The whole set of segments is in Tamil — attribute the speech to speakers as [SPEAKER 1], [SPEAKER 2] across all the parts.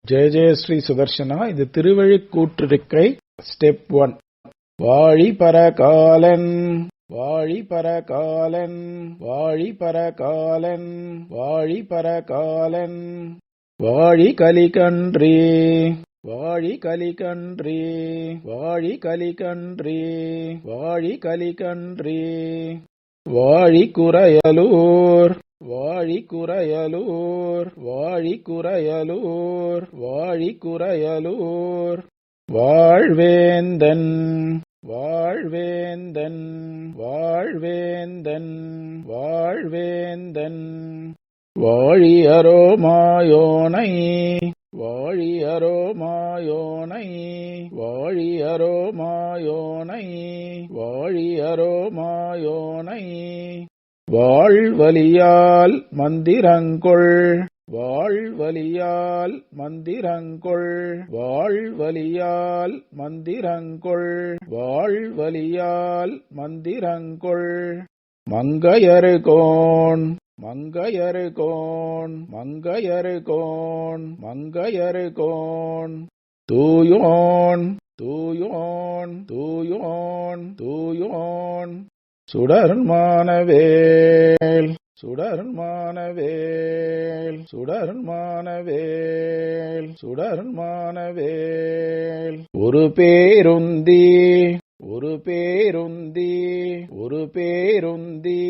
[SPEAKER 1] ஜெய ஜெய ஸ்ரீ சுதர்சனா. இது திருவழிக்கூற்றிருக்கை ஸ்டெப் 1. வாழி பரகாலன் வாழி பரகாலன் வாழி பரகாலன் வாழி பரகாலன் வாழி கலிகன்றே வாழி கலிகன்றே வாழி கலிகன்றே வாழி கலிகன்றே வாழி குறையலூர் வாழி குறையலூர் வாழி குறையலூர் வாழி குறையலூர் வாழ்வேந்தன் வாழ்வேந்தன் வாழ்வேந்தன் வாழ்வேந்தன் வாழியரோ மாயோனை வாழியரோ மாயோனை வாழியரோ மாயோனை வாழியரோ மாயோனை வாழ்வலியால் மந்திரங்கொள் வாழ்வலியால் மந்திரங்கொள் வாழ்வலியால் மந்திரங்கொள் வாழ்வலியால் மந்திரங்கொள் மங்கையர்கோன் மங்கையர்கோன் மங்கையர்கோன் மங்கையர்கோன் தூயோன் தூயோன் தூயோன் தூயோன் சுடர்மானவேல் சுடர்மானவேல் சுடர்மானவேல் சுடர்மானவேல் ஒரு பேருந்தி ஒரு பேருந்தி ஒரு பேருந்தி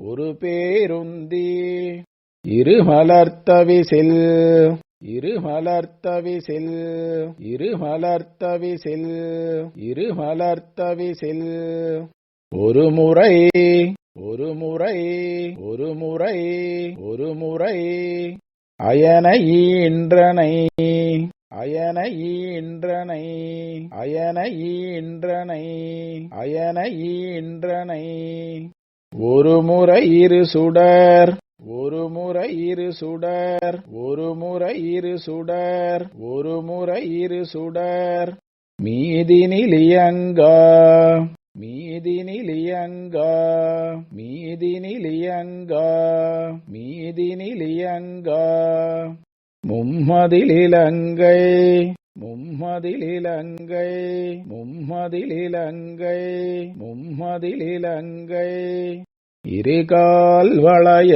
[SPEAKER 1] ஒரு பேருந்தி இருமலர்த்தவிசில் இருமலர்த்தவிசில் இருமலர்த்தவிசில் இருமலர்த்தவிசில் ஒரு முறை ஒரு முறை ஒரு முறை ஒரு முறை அயன ஈன்றனை அயன ஈன்றனை அயன ஈன்றனை அயன ஈன்றனை ஒரு முறை இரு சுடர் ஒரு முறை இரு சுடர் ஒரு முறை இரு சுடர் ஒரு முறை இரு சுடர் மீதினிலியங்கா மீதினிலியங்கா மீதினிலியங்கா மீதினிலியங்கா மும்மதிலிலங்கை மும்மதிலிலங்கை மும்மதிலிலங்கை மும்மதிலிலங்கை இருகால் வளைய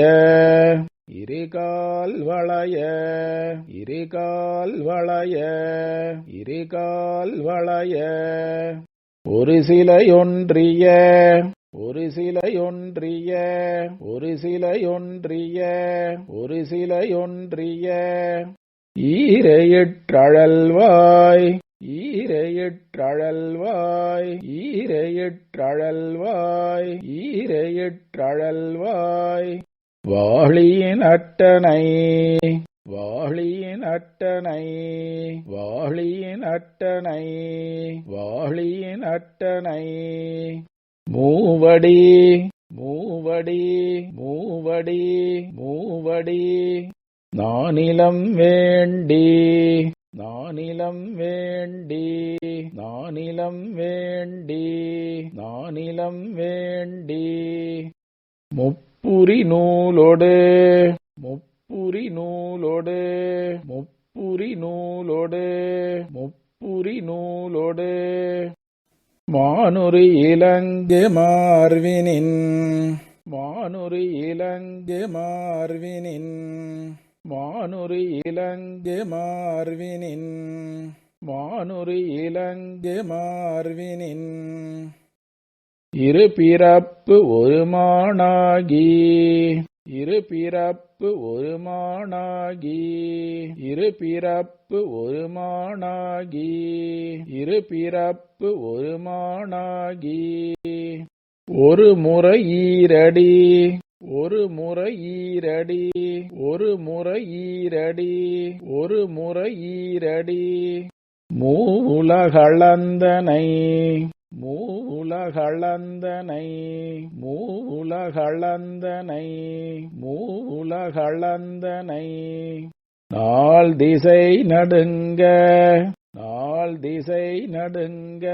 [SPEAKER 1] இருகால் வளைய இருகால் வளைய இருகால் வளைய ஒரு சிலையொன்றிய ஒரு சிலையொன்றிய ஒரு சிலையொன்றிய ஒரு சிலையொன்றிய ஈரையிற்றழல்வாய் ஈரையிற்றழல்வாய் ஈரையிற்றழல்வாய் ஈரையிற்றழல்வாய் வாழியின் அட்டனை வாழியின் அட்டனை வாழியின் அட்டனை வாழியின் அட்டனை மூவடி மூவடி மூவடி மூவடி நானிலம் வேண்டி நானிலம் வேண்டி நானிலம் வேண்டி நானிலம் வேண்டி முப்புரி நூலோடு முப்புரி நூலோடு முப்புரி நூலோடு முப்புரி நூலோடு மானொரு இலங்கு மார்வினின் மானொரு இலங்கு மார்வினின் மானொரு இலங்கு மார்வினின் மானொரு இலங்கு மார்வினின் இரு பிறப்பு ஒரு மானாகி இரு பிறப்பு ஒரு மானாகி இரு பிறப்பு ஒரு மானாகி இரு பிறப்பு ஒரு மானாகி ஒரு முறை ஈரடி ஒரு முறை ஈரடி ஒரு முறை ஈரடி ஒரு முறை ஈரடி மூவுலகளந்தனை மூவுலகளந்தனை மூவுலகளந்தனை மூவுலகளந்தனை நாள் திசை நடுங்க நாள் திசை நடுங்க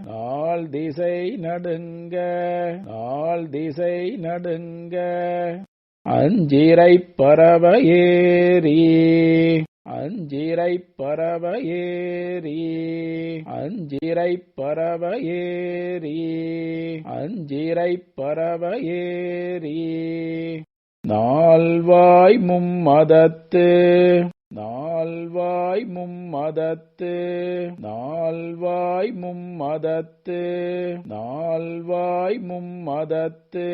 [SPEAKER 1] நாள் திசை நடுங்க நாள் திசை நடுங்க அஞ்சிரைப் பறவ ஏறி அஞ்சிரைப் பறவ ஏறி அஞ்சிரைப் பறவ ஏறி அஞ்சிரைப் பறவ ஏறி நால்வாய் மும்மதத்து நால்வாய் மும்மதத்து நால்வாய் மும்மதத்து நால்வாய் மும்மதத்து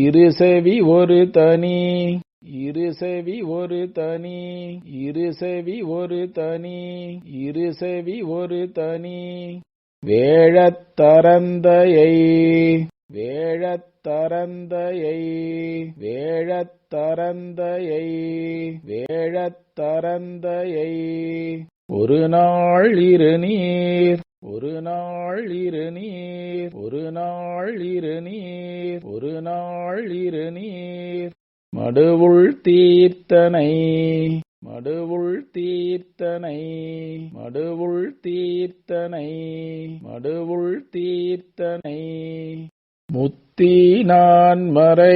[SPEAKER 1] இருசெவி ஒரு தனி இருசெவி ஒரு தனி இருசெவி ஒரு தனி இருசெவி ஒரு தனி வேழத்தரந்தையை வேழத்தரந்தையை வேழத்தரந்தையை வேழத்தரந்தையை ஒரு நாள் இருநீர் ஒரு நாள் இருநீர் ஒரு நாள் இருநீர் ஒரு நாள் இருநீர் மடுவுள் தீர்த்தனை மடுவுள் தீர்த்தனை மடுவுள் தீர்த்தனை மடுவுள் தீர்த்தனை முத்தி நான்மறை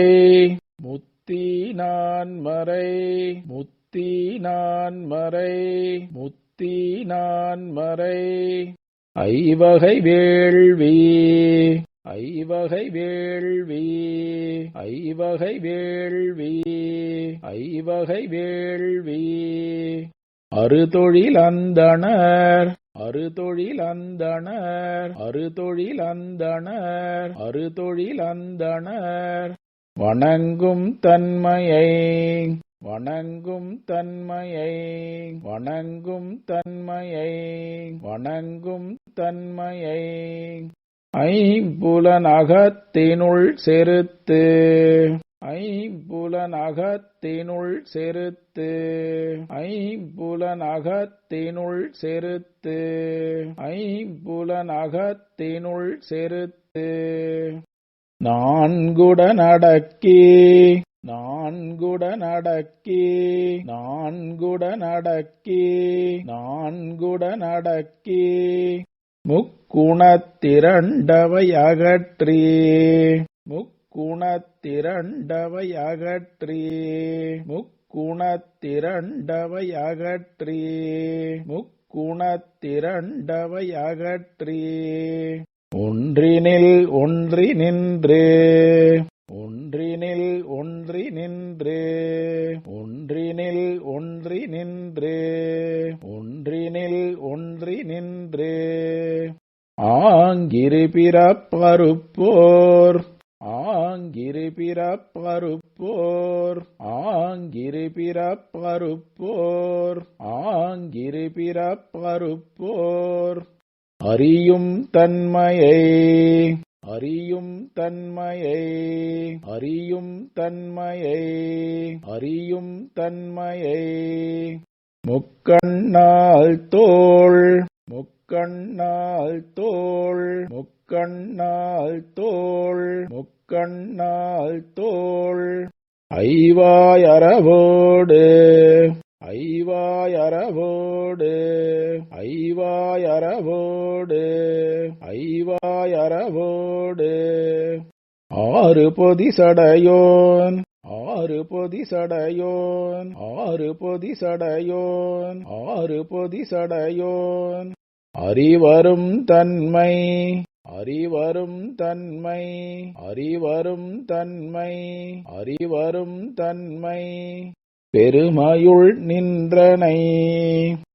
[SPEAKER 1] முத்தி நான்மறை முத்தி நான்மறை முத்தி நான்மறை ஐவகை வேள்வி ஐவகை வேள்வி ஐவகை வேள்வி ஐவகை வேள்வி அறுதொழில் அந்தணர் அறுதொழில் அந்தணர் அறுதொழில் அந்தணர் அறுதொழில் அந்தணர் வணங்கும் தன்மையை வணங்கும் தன்மையை வணங்கும் தன்மையை வணங்கும் தன்மையை ஐம்புலனகத்தினுள் செருத்து ஐம்புலனகத்தினுள் செருத்து ஐம்புலனகத்தினுள் செருத்து ஐம்புலனகத்தினுள் செருத்து நான்குடனடக்கி நான்குடனடக்கி நான்குடனடக்கி நான்குடனடக்கி முக்குணத்திரண்டவை அகற்றி முக்குணத்திரண்டவை அகற்றி முக்குணத்திரண்டவை அகற்றி முக்குணத்திரண்டவை அகற்றி ஒன்றினில் ஒன்றி நின்று ஒன்றினில் ஒன்றி நின்று ஒன்றினில் ஒன்றி நின்று ஒன்றினில் ஒன்றி நின்று ஆங்கிரு பிறப்பறுப்போர் ஆங்கிரு பிறப்பறுப்போர் ஆங்கிரு பிறப்பறுப்போர் ஆங்கிரு பிறப்பறுப்போர் அறியும் தன்மையை அறியும் தன்மையை அறியும் தன்மையை அறியும் தன்மையை முக்கண்ணால் தோள் முக்கண்ணால் தோள் முக்கண்ணால் தோள் முக்கண்ணால் தோள் ஐவாயரவோடு ஐவாயரவோடு ஐவாயரவோடு ஐவாயரவோடு ஆறு பொதி சடையோன் ஆறு பொதி சடையோன் ஆறு பொதி சடையோன் ஆறு பொதி சடையோன் அறிவரும் தன்மை அறிவரும் தன்மை அறிவரும் தன்மை அறிவரும் தன்மை பெருமையுள் நின்றனை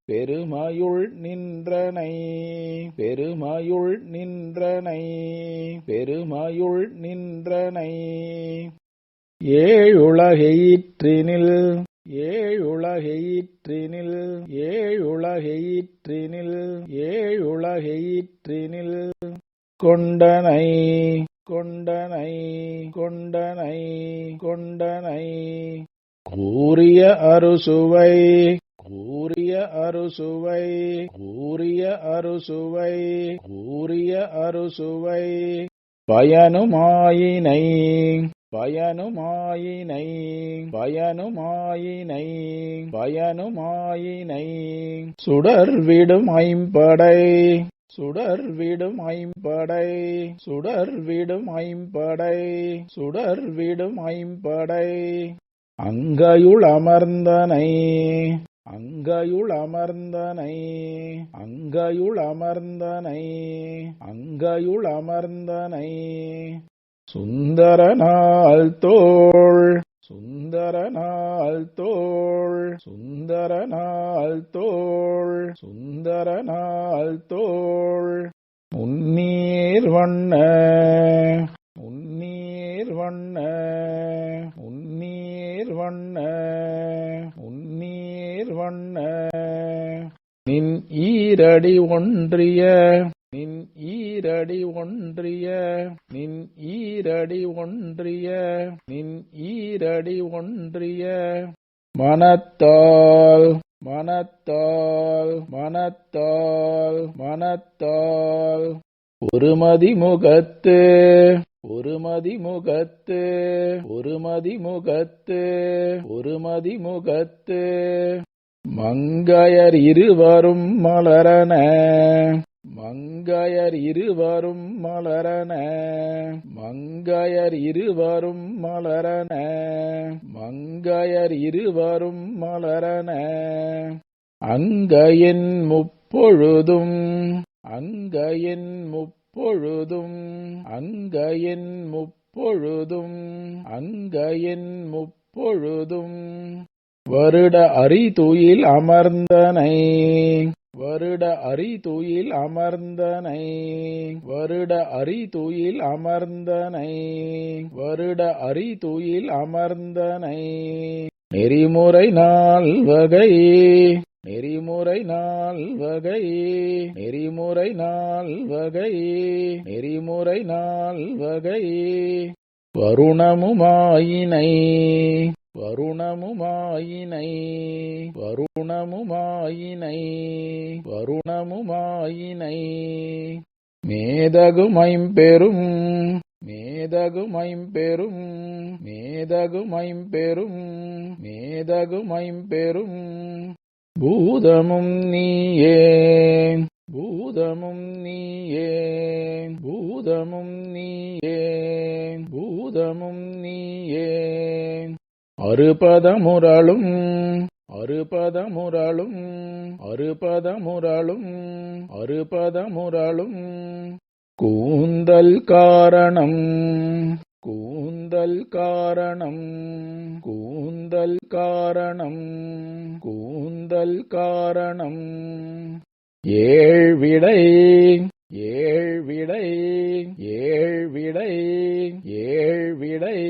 [SPEAKER 1] பெருமையுள் நின்றனை பெருமையுள் நின்றனை பெருமையுள் நின்றனை ஏழுலகெயிற்றினில் ஏழுலகெயிற்றினில் ஏழுலகெயிற்றினில் ஏழுலகெயிற்றினில் கொண்டனை கொண்டனை கொண்டனை கொண்டனை கூறிய அறுசுவை ஊரிய அறுசுவை ஊரிய அறுசுவை ஊரிய அறுசுவை பயனுமாயினை பயனுமாயினை பயனுமாயினை பயனுமாயினை சுடர்விடும் ஐம்படை சுடர்விடும் ஐம்படை சுடர்விடும் ஐம்படை சுடர்விடும் ஐம்படை அங்கையுள் அமர்ந்தனை அங்கையுள் அமர்ந்தனை அங்கையுள் அமர்ந்தனை அங்கையுள் அமர்ந்தனை சுந்தரநாள் தோள் சுந்தரநாள் தோள் சுந்தரநாள் தோள் சுந்தரநாள் தோள் முன்னீர் வண்ண முன்னீர் வண்ண முன்னீர் வண்ண முன்னீர் வண்ண நின் ஈரடி ஒன்றிய நின் ஈரடி ஒன்றிய நின் ஈரடி ஒன்றிய நின் ஈரடி ஒன்றிய மனத்தால் மனத்தால் மனத்தால் மனத்தால் ஒருமதி முகத்து ஒருமதி முகத்து ஒருமதி முகத்து ஒருமதி முகத்து மங்கையர் இருவரும் மலரன மங்கையர் இருவரும் மலரன மங்கையர் இருவரும் மலரன மங்கையர் இருவரும் மலரன அங்கையின் முப்பொழுதும் அங்கையின் முப்பொழுதும் அங்கையின் முப்பொழுதும் அங்கையின் முப்பொழுதும் வருட அரிதுயில் அமர்ந்தனை வருட அரிதுயில் அமர்ந்தனை வருட அரிதுயில் அமர்ந்தனை வருட அரிதுயில் அமர்ந்தனை நெறிமுறை நால் வகை நெறிமுறை நால் வகை நெறிமுறை நால் வகை நெறிமுறை நால் வகை வருணமுமாயினை வருணமுமாயினை வருணமுமாயினை வருணமுமாயினை மேதகுமைம்பெரும் மேதகுமைம்பெரும் மேதகுமைம்பெரும் மேதகுமைம்பெரும் பூதமும் நீயே பூதமும் நீயே பூதமும் நீயே பூதமும் நீயே அறுபதமுரளும் அறுபதமுரளும் அறுபதமுரளும் அறுபதமுரளும் கூந்தல் காரணம் கூந்தல் காரணம் கூந்தல் காரணம் கூந்தல் காரணம் ஏழ்விடை ஏழ்விடை ஏழ்விடை ஏழ்விடை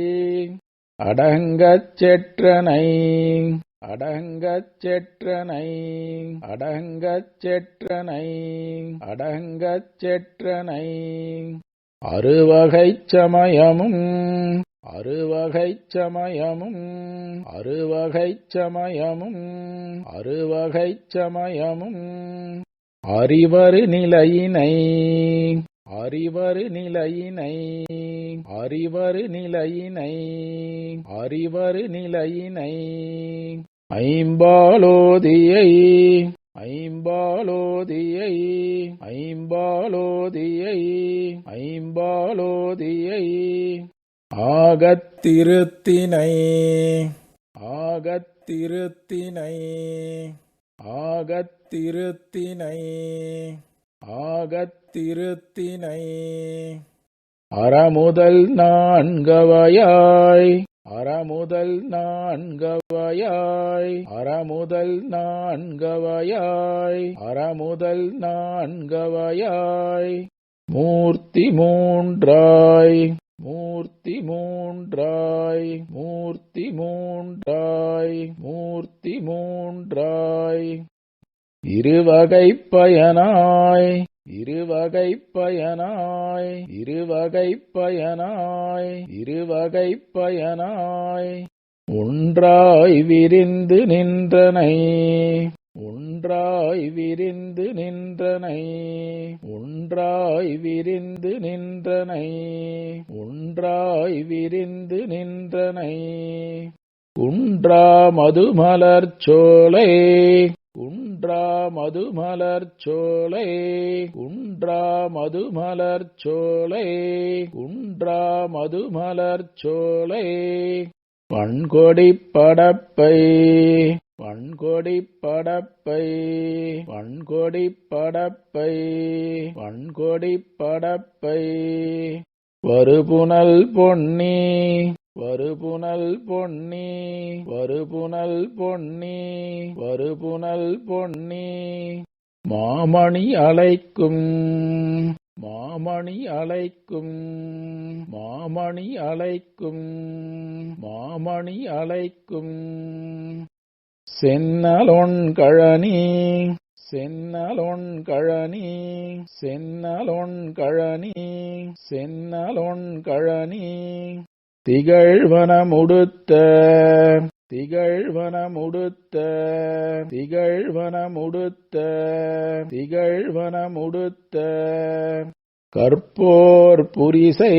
[SPEAKER 1] அடங்கச் செற்றனை அடங்கச் செற்றனை அடங்கச் செற்றனை அடங்கச் செற்றனை அறுவகைச் சமயமும் அறுவகைச் சமயமும் அறுவகைச் சமயமும் அறுவகைச் சமயமும் அறிவரு நிலையினை அறிவரு நிலையினை அறிவரு நிலையினை அறிவரு நிலையினை ஐம்பாலோதியை ஐம்பாலோதியை ஐம்பாலோதியை ஐம்பாலோதியை ஆகத்திருத்தினை ஆகத்திருத்தினை ஆகத்திருத்தினை ஆகத்திருத்தினை அறமுதல் நான்கவையாய் அறமுதல் நான்கவையாய் அறமுதல் நான்கவையாய் அறமுதல் நான்கவையாய் மூர்த்தி மூன்றாய் மூர்த்தி மூன்றாய் மூர்த்தி மூன்றாய் மூர்த்தி மூன்றாய் இருவகைப் பயனாய் இருவகைப் பயனாய் இருவகைப் பயனாய் இருவகைப் பயனாய் ஒன்றாய் விரிந்து நின்றனை ஒன்றாய் விரிந்து நின்றனை ஒன்றாய் விரிந்து நின்றனை ஒன்றாய் விரிந்து நின்றனை குன்றா மதுமலர் சோலை குன்றா மதுமலர் சோலை குன்றா மதுமலர் சோலை குன்றா மதுமலர் சோலை வண்கொடி படப்பை வண்கொடி படப்பை வண்கொடி படப்பை வண்கொடி படப்பை வருபுனல் பொன்னி வருபுனல் பொன்னி வருபுனல் பொன்னி வருபுனல் பொன்னி மாமணி அலைக்கும் மாமணி அலைக்கும் மாமணி அலைக்கும் மாமணி அலைக்கும் சென்னலொன் கழனி சென்னலொன் கழனி சென்னலொன் கழனி சென்னலொன் கழனி திகழ்வனமுடுத்த திகழ்வனமுடுத்த திகழ்வனமுடுத்த திகழ்வனமுடுத்த கற்போர் புரிசை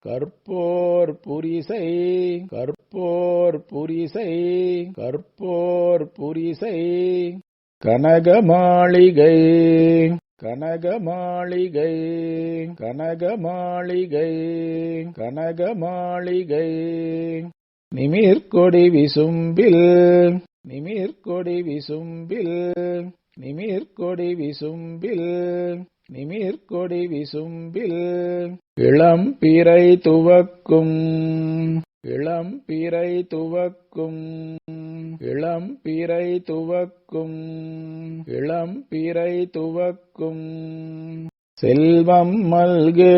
[SPEAKER 1] கற்போர் புரிசை கற்போர் புரிசை கற்போர் புரிசை கனகமாளிகை கனகமாளிகை கனகமாளிகை கனகமாளிகை நிமிர்கொடி விசும்பில் நிமிர்கொடி விசும்பில் நிமிர்கொடி விசும்பில் நிமிர்கொடி விசும்பில் இளம்பிறை துவக்கும் இளம்பிறை துவக்கும் இளம்பிறை துவக்கும் இளம்பிறை துவக்கும் செல்வம் மல்கு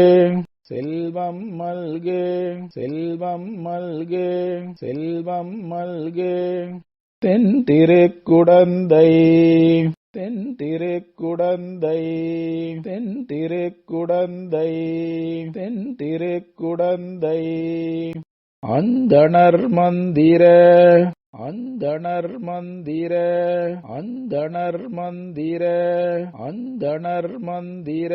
[SPEAKER 1] செல்வம் மல்கு செல்வம் மல்கு செல்வம் மல்கு தென்திருக்குடந்தை தென்திருக்குடந்தை தென்திருக்குடந்தை தென்திருக்குடந்தை அந்தணர் மந்திர அந்தணர் மந்திர அந்தணர் மந்திர அந்தணர் மந்திர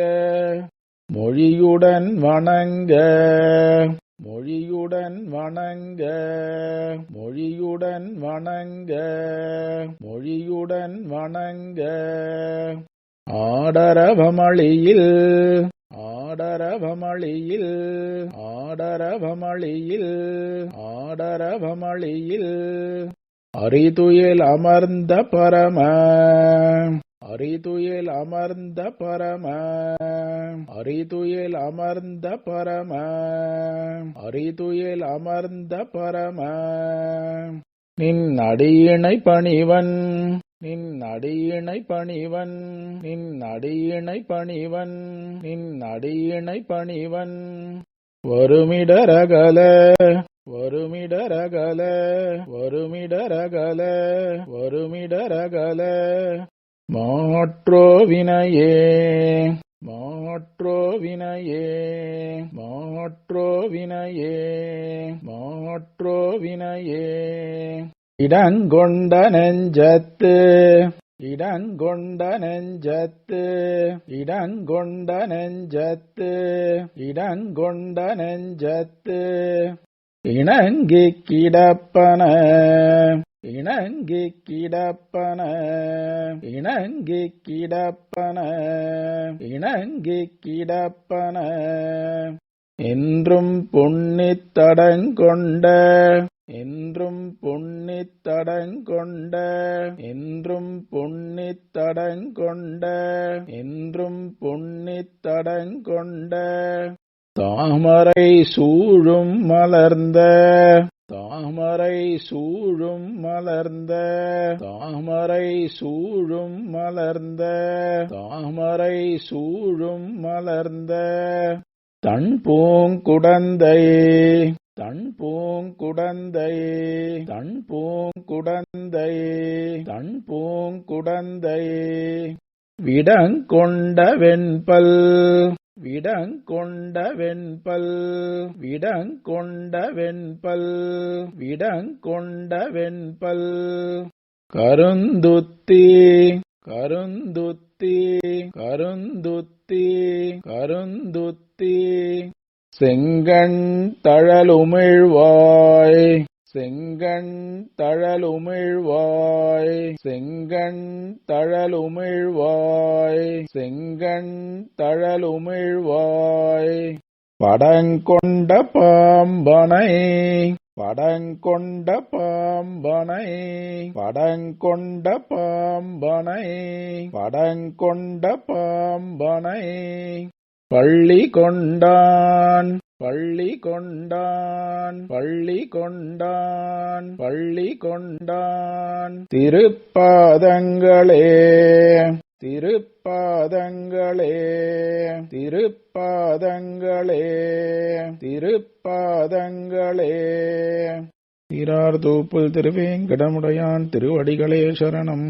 [SPEAKER 1] மொழியுடன் வணங்க மொழியுடன் வணங்க மொழியுடன் வணங்க மொழியுடன் வணங்க ஆடரவமளியில் ஆடரவமளியில் ஆடரவமளியில் ஆடரவமளியில் அரிதுயில் அமர்ந்த பரம அரிதுயில் அமர்ந்த பரம அரிதுயில் அமர்ந்த பரம அரிதுயில் அமர்ந்த பரம நின் அடியினை பணிவன் நின் அடியினை பணிவன் நின் அடியினை பணிவன் நின் அடியினை பணிவன் வருமிடரகல வருமிடரகல வருமிடரகல வருமிடரகல மாற்றோ வினையே மாற்றோ வினையே மாற்றோ வினையே மாற்றோ வினையே இடங்கொண்ட நெஞ்சத்து இடங்கொண்ட நெஞ்சத்து இடங்கொண்ட நெஞ்சத்து இடங்கொண்ட நெஞ்சத்து இணங்கிக் கிடப்பன இணங்கிக் கிடப்பன இணங்கிக் கிடப்பன இணங்கிக் கிடப்பன என்றும் பொன்னித்தடங்கொண்ட என்றும் பொன்னித்தடங்கொண்ட என்றும் பொன்னித்தடங்கொண்ட என்றும் பொன்னித்தடங்கொண்ட தாமரை சூழும் மலர்ந்த தாமரை சூழும் மலர்ந்த தாமரை சூழும் மலர்ந்த தாமரை சூழும் மலர்ந்த தன் பூங்குடந்தை தன் பூங்குடந்தை தன் பூங்குடந்தை தன் பூங்குடந்தை விடங்கொண்ட வெண்பல் விடங்கொண்ட வெண்பல் விடங்கொண்ட வெண்பல் விடங்கொண்ட வெண்பல் கருந்துத்தி கருந்துத்தி கருந்துத்தி கருந்துத்தி செங்கண் தழலுமிழ்வாய் செங்கண் தழலுமிழ்வாய் செங்கண் தழலுமிழ்வாய் செங்கண் தழலுமிழ்வாய் படங்கொண்ட பாம்பனை படங்கொண்ட பாம்பனை படங்கொண்ட பாம்பனை படங்கொண்ட பாம்பனை பள்ளி கொண்டான் பள்ளி கொண்டான் பள்ளி கொண்டான் பள்ளி கொண்டான் திருப்பாதங்களே திருப்பாதங்களே திருப்பாதங்களே திருப்பாதங்களே சீரார் தூப்புல் திருவேங்கடமுடையான் திருவடிகளே சரணம்.